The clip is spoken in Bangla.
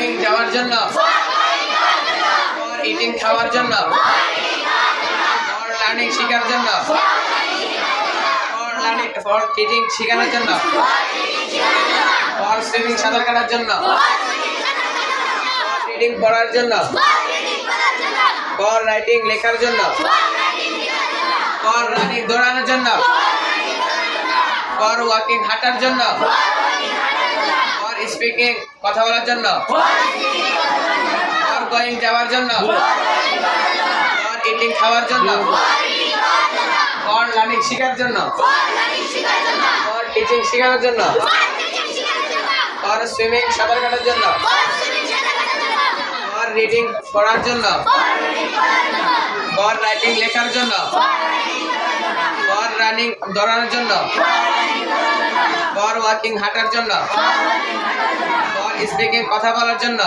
গোয়িং যাওয়ার জন্য, ফর ইটিং খাওয়ার জন্য, ফর লার্নিং শেখার জন্য, ফর টিচিং শেখানোর জন্য, ফর সুইমিং সাঁতার কাটার জন্য, ফর রিডিং পড়ার জন্য, ফর রাইটিং লেখার জন্য, ফর রানিং দৌড়ানোর জন্য, ফর ওয়াকিং হাঁটার জন্য, ফর স্পিকিং কথা বলার জন্য, ফর গোয়িং যাওয়ার জন্য, ফর ইটিং খাওয়ার জন্য, ফর লার্নিং শেখার জন্য, ফর টিচিং শেখানোর জন্য, ফর সুইমিং সাঁতার কাটার জন্য, ফর রিডিং পড়ার জন্য, ফর রাইটিং লেখার জন্য, ফর রানিং দৌড়ানোর জন্য, ফর ওয়াকিং হাঁটার জন্য, ফর স্পিকিং কথা বলার জন্য,